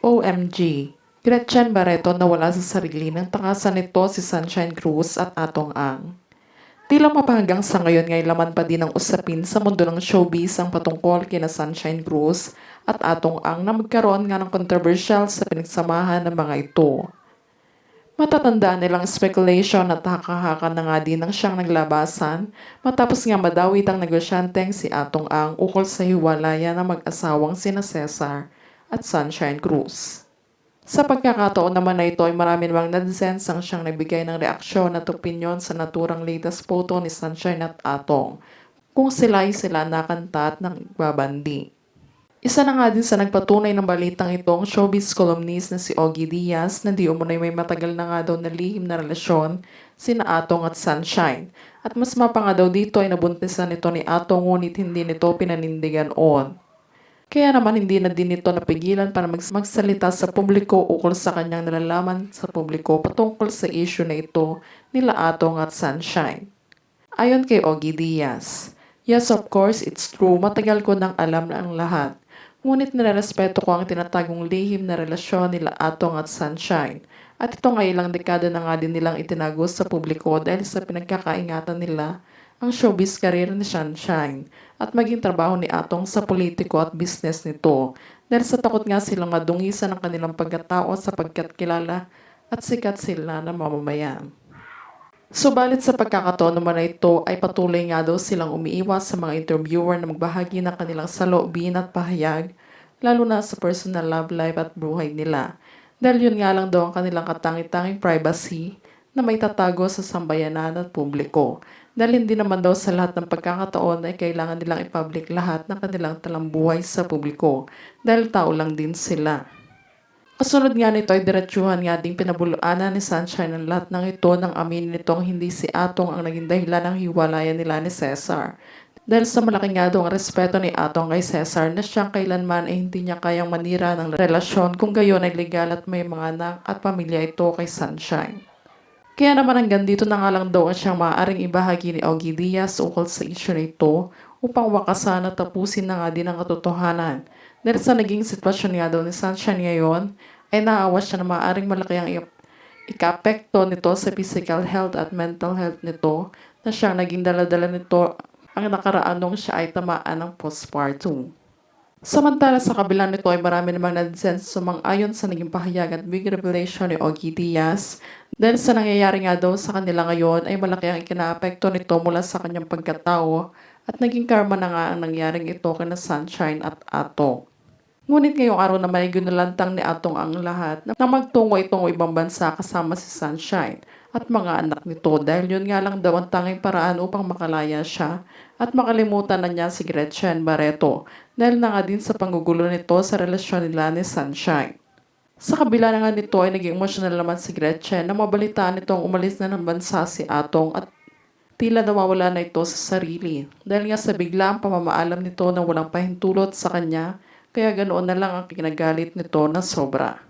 OMG! Gretchen Barreto nawala sa sarili nang takasan nito si Sunshine Cruz at Atong Ang. Tila mapahanggang sa ngayon ngay laman pa din ang usapin sa mundo ng showbiz ang patungkol kina Sunshine Cruz at Atong Ang na magkaroon nga ng controversial sa pinagsamahan ng mga ito. Matatandaan nilang speculation at haka-haka na nga din ang siyang naglabasan matapos nga madawit ang negosyanteng si Atong Ang ukol sa hiwalayan ng mag-asawang sina Cesar at Sunshine Cruz. Sa pagkakataon naman na ito ay marami namang netizens ang siyang nagbigay ng reaksyon at opinyon sa naturang latest photo ni Sunshine at Atong kung sila nakanta at nagbabandi. Isa na nga din sa nagpatunay ng balitang itong showbiz columnist na si Ogie Diaz na di umunay may matagal na nga daw na lihim na relasyon sina Atong at Sunshine. At mas mapa nga daw dito ay nabuntisan ito ni Atong ngunit hindi nito pinanindigan on. Kaya naman hindi na din ito napigilan para magsalita sa publiko ukol sa kanyang nalalaman sa publiko patungkol sa issue na ito nila Atong at Sunshine. Ayon kay Ogie Diaz, "Yes, of course, it's true. Matagal ko nang alam na ang lahat. Ngunit nirerespeto ko ang tinatagong lihim na relasyon nila Atong at Sunshine. At ito nga ilang dekada na nga din nilang itinago sa publiko dahil sa pinagkakaingatan nila ang showbiz career ni Sunshine at maging trabaho ni Atong sa politiko at business nito dahil sa takot nga silang madungisan ang kanilang pagkatao sapagkat kilala at sikat sila na mamamayan." Subalit sa pagkakataon naman na ito ay patuloy nga daw silang umiiwas sa mga interviewer na magbahagi ng kanilang saloobin at pahayag, lalo na sa personal love life at buhay nila. Dahil yun nga lang daw ang kanilang katangi-tanging privacy na may tatago sa sambayanan at publiko. Dahil hindi naman daw sa lahat ng pagkakataon ay kailangan nilang i-public lahat ng kanilang talambuhay sa publiko dahil tao lang din sila. Kasunod nga nito ay diretsuhan nga ding pinabuluanan ni Sunshine ang lahat ng ito nang aminin nitong hindi si Atong ang naging dahilan ng hiwalayan nila ni Cesar. Dahil sa malaki nga daw ang respeto ni Atong kay Cesar na siyang kailanman ay hindi niya kayang manira ng relasyon kung gayon ay legal at may mga anak at pamilya ito kay Sunshine. Kaya naman hanggang dito na nga lang daw ang siyang maaaring ibahagi ni Ogie Diaz ukol sa issue na ito upang wakasan at tapusin na nga din ang katotohanan. Dahil sa naging sitwasyon nga daw ni Sunshine ngayon, ay naawa siya na maaaring malaki ang ika-apekto nito sa physical health at mental health nito na siyang naging daladala nito ang nakaraan nung siya ay tamaan ng postpartum. Samantala sa kabila nito ay marami namang netizens sumang-ayon sa naging pahayag at big revelation ni Ogie Diaz dahil sa nangyayari nga daw sa kanila ngayon ay malaki ang ikinaapekto nito mula sa kanyang pagkatao at naging karma na nga ang nangyaring ito kina Sunshine at Atong. Ngunit ngayong araw naman ay ginulantang ni Atong ang lahat na magtungo itong ibang bansa kasama si Sunshine at mga anak nito dahil yun nga lang daw ang tanging paraan upang makalaya siya at makalimutan na niya si Gretchen Barreto dahil na nga din sa panggugulo nito sa relasyon nila ni Sunshine. Sa kabila na nga nito ay naging emotional naman si Gretchen na mabalitaan nitong umalis na ng bansa si Atong at tila nawawala na ito sa sarili dahil nga sa biglaang pamamaalam nito na walang pahintulot sa kanya kaya ganoon na lang ang kinagalit nito na sobra.